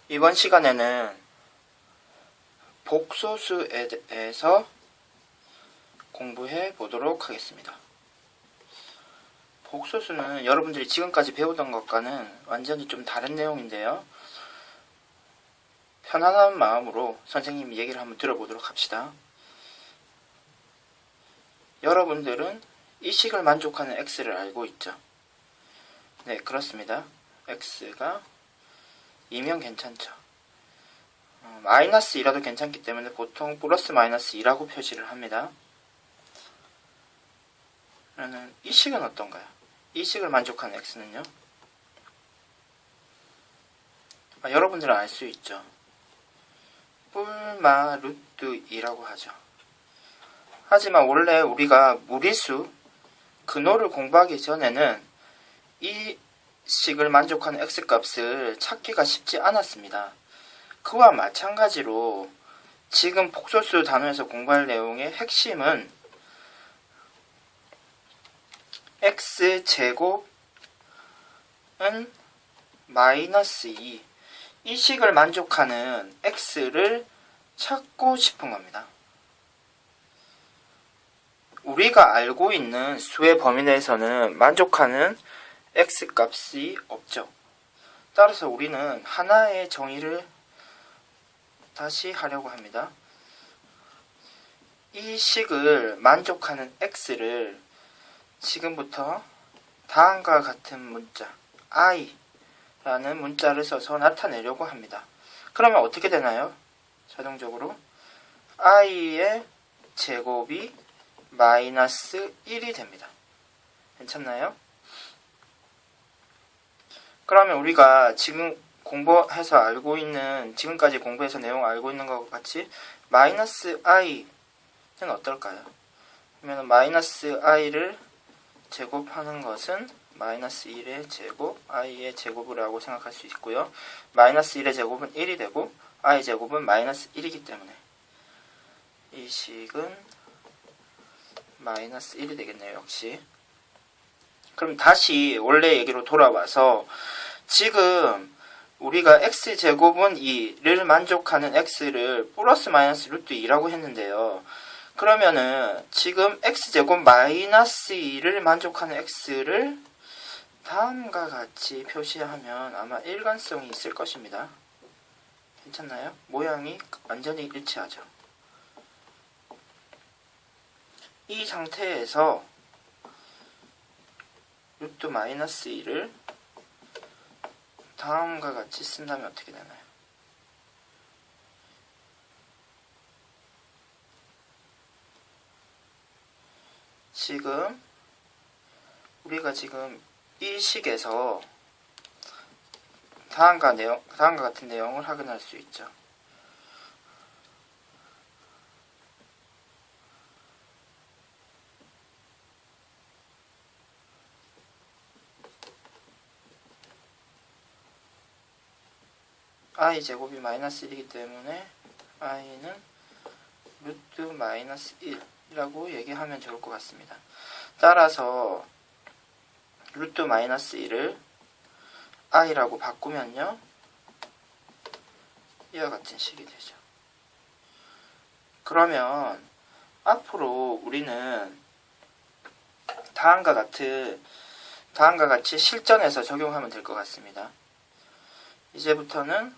이번 시간에는 복소수에 대해서 공부해 보도록 하겠습니다. 복소수는 여러분들이 지금까지 배우던 것과는 완전히 좀 다른 내용인데요. 편안한 마음으로 선생님이 얘기를 한번 들어보도록 합시다. 여러분들은 이 식을 만족하는 x를 알고 있죠? 네, 그렇습니다. x가 2면 괜찮죠. 마이너스 2라도 괜찮기 때문에 보통 플러스 마이너스 2라고 표시를 합니다. 그러면 이 식은 어떤가요? 이 식을 만족하는 x는요? 여러분들은 알 수 있죠. 뿔마 루트 2라고 하죠. 하지만 원래 우리가 무리수, 근호를 공부하기 전에는 이 식을 만족하는 x값을 찾기가 쉽지 않았습니다. 그와 마찬가지로 지금 복소수 단원에서 공부할 내용의 핵심은 x제곱은 마이너스 2, 이 식을 만족하는 x를 찾고 싶은 겁니다. 우리가 알고 있는 수의 범위 내에서는 만족하는 x값이 없죠. 따라서 우리는 하나의 정의를 다시 하려고 합니다. 이 식을 만족하는 x를 지금부터 다음과 같은 문자 i라는 문자를 써서 나타내려고 합니다. 그러면 어떻게 되나요? 자동적으로 i의 제곱이 마이너스 1이 됩니다. 괜찮나요? 그러면 우리가 지금 공부해서 알고 있는, 지금까지 공부해서 내용 알고 있는 것과 같이 마이너스 i는 어떨까요? 그러면 마이너스 i를 제곱하는 것은 마이너스 1의 제곱, i의 제곱이라고 생각할 수 있고요. 마이너스 1의 제곱은 1이 되고 i 제곱은 마이너스 1이기 때문에 이 식은 마이너스 1이 되겠네요. 역시. 그럼 다시 원래 얘기로 돌아와서 지금 우리가 x제곱은 2를 만족하는 x를 플러스 마이너스 루트 2라고 했는데요. 그러면은 지금 x제곱 마이너스 2를 만족하는 x를 다음과 같이 표시하면 아마 일관성이 있을 것입니다. 괜찮나요? 모양이 완전히 일치하죠. 이 상태에서 루트 마이너스 2를 다음과 같이 쓴다면 어떻게 되나요? 지금 우리가 지금 이 식에서 다음과 같은 내용을 확인할 수 있죠. i 제곱이 마이너스 1이기 때문에 i는 루트 마이너스 1이라고 얘기하면 좋을 것 같습니다. 따라서 루트 마이너스 1을 i라고 바꾸면요, 이와 같은 식이 되죠. 그러면 앞으로 우리는 다음과 같이 실전에서 적용하면 될 것 같습니다. 이제부터는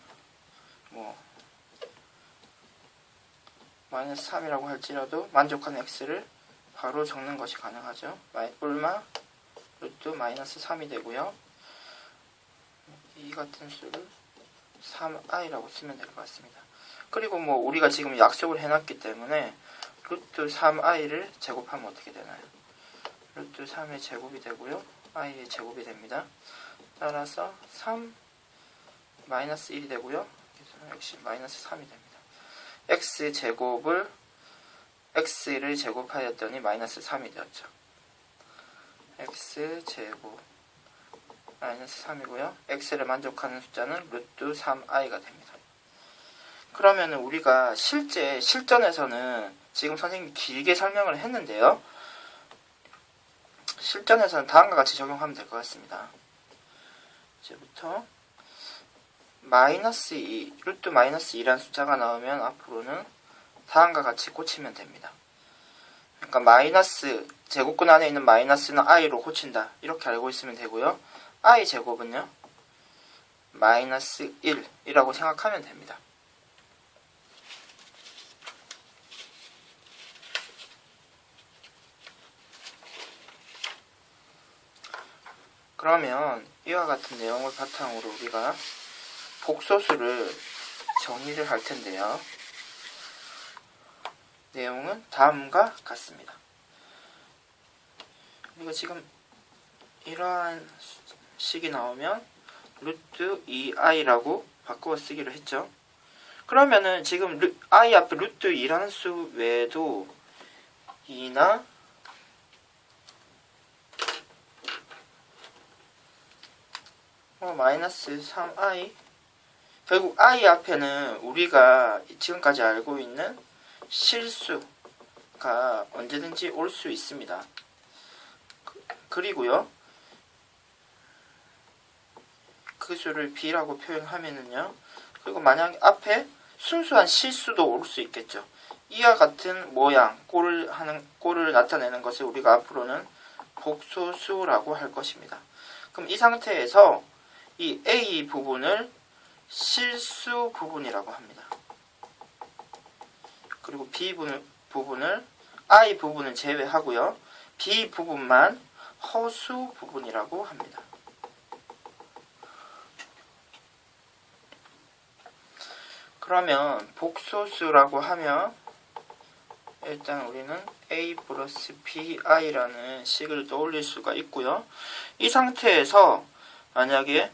마이너스 3이라고 할지라도 만족하는 x를 바로 적는 것이 가능하죠. 뿔마 루트 마이너스 3이 되고요. 이 같은 수를 3i라고 쓰면 될 것 같습니다. 그리고 우리가 지금 약속을 해놨기 때문에 루트 3i를 제곱하면 어떻게 되나요? 루트 3의 제곱이 되고요. i의 제곱이 됩니다. 따라서 3 마이너스 1이 되고요. 역시 마이너스 3이 됩니다. x를 제곱하였더니 마이너스 3이 되었죠. x제곱 마이너스 3이고요. x를 만족하는 숫자는 루트 3i가 됩니다. 그러면 우리가 실전에서는 지금 선생님이 길게 설명을 했는데요. 실전에서는 다음과 같이 적용하면 될 것 같습니다. 이제부터 마이너스 2, 루트 마이너스 2라는 숫자가 나오면 앞으로는 다음과 같이 고치면 됩니다. 그러니까 마이너스 제곱근 안에 있는 마이너스는 i로 고친다. 이렇게 알고 있으면 되고요. i 제곱은요. 마이너스 1이라고 생각하면 됩니다. 그러면 이와 같은 내용을 바탕으로 우리가 복소수를 정의를 할 텐데요. 내용은 다음과 같습니다. 우리가 지금 이러한 식이 나오면 루트 2i라고 바꾸어 쓰기로 했죠. 그러면은 지금 i 앞에 루트 2라는 수 외에도 2나 마이너스 3i 결국 i 앞에는 우리가 지금까지 알고 있는 실수가 언제든지 올 수 있습니다. 그리고요. 그 수를 b라고 표현하면은요. 그리고 만약 앞에 순수한 실수도 올 수 있겠죠. 이와 같은 모양, 꼴을 나타내는 것을 우리가 앞으로는 복소수라고 할 것입니다. 그럼 이 상태에서 이 A 부분을 실수 부분이라고 합니다. 그리고 B 부분을 I 부분은 제외하고요. B 부분만 허수 부분이라고 합니다. 그러면 복소수라고 하면 일단 우리는 A 플러스 BI라는 식을 떠올릴 수가 있고요. 이 상태에서 만약에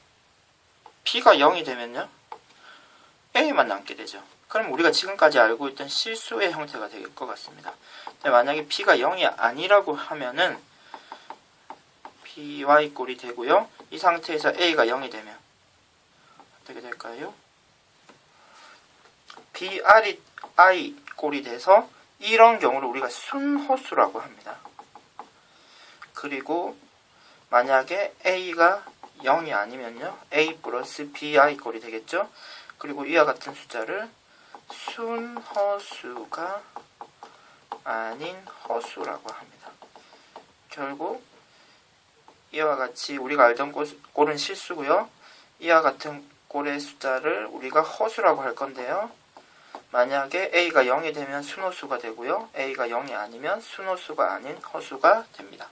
B가 0이 되면요. A만 남게 되죠. 그럼 우리가 지금까지 알고 있던 실수의 형태가 될 것 같습니다. 근데 만약에 B가 0이 아니라고 하면은 BY 꼴이 되고요. 이 상태에서 A가 0이 되면 어떻게 될까요? BRI 꼴이 돼서 이런 경우를 우리가 순허수라고 합니다. 그리고 만약에 A가 0이 아니면요. A 플러스 BI 꼴이 되겠죠. 그리고 이와 같은 숫자를 순허수가 아닌 허수라고 합니다. 결국 이와 같이 우리가 알던 꼴은 실수고요. 이와 같은 꼴의 숫자를 우리가 허수라고 할 건데요. 만약에 A가 0이 되면 순호수가 되고요. A가 0이 아니면 순호수가 아닌 허수가 됩니다.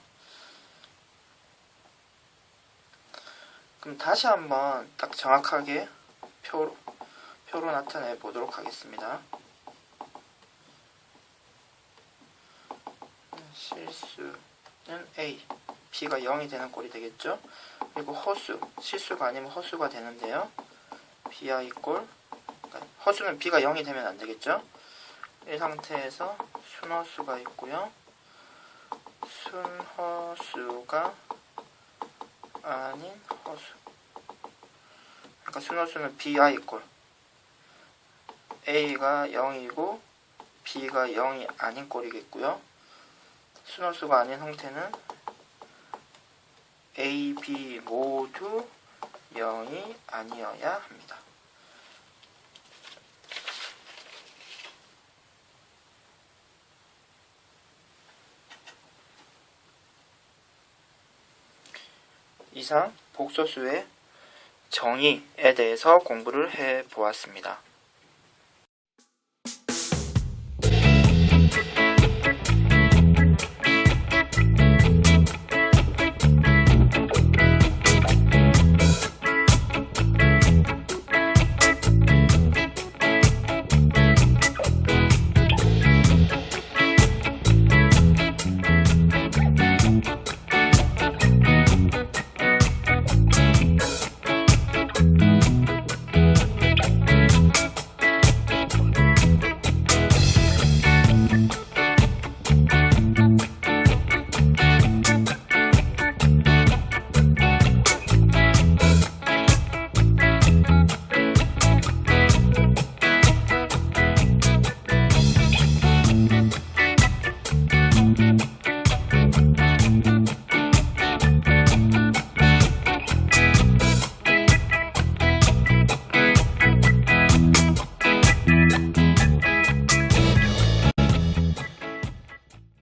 그럼 다시 한번 딱 정확하게 표로 나타내 보도록 하겠습니다. 실수는 A, B가 0이 되는 꼴이 되겠죠. 그리고 허수, 실수가 아니면 허수가 되는데요. BI 꼴, 허수는 B가 0이 되면 안 되겠죠. 이 상태에서 순허수가 있고요. 순허수가 아닌 허수. 그러니까 순허수는 BI 꼴. A가 0이고 B가 0이 아닌 꼴이겠고요. 순허수가 아닌 형태는 A, B 모두 0이 아니어야 합니다. 이상 복소수의 정의에 대해서 공부를 해 보았습니다.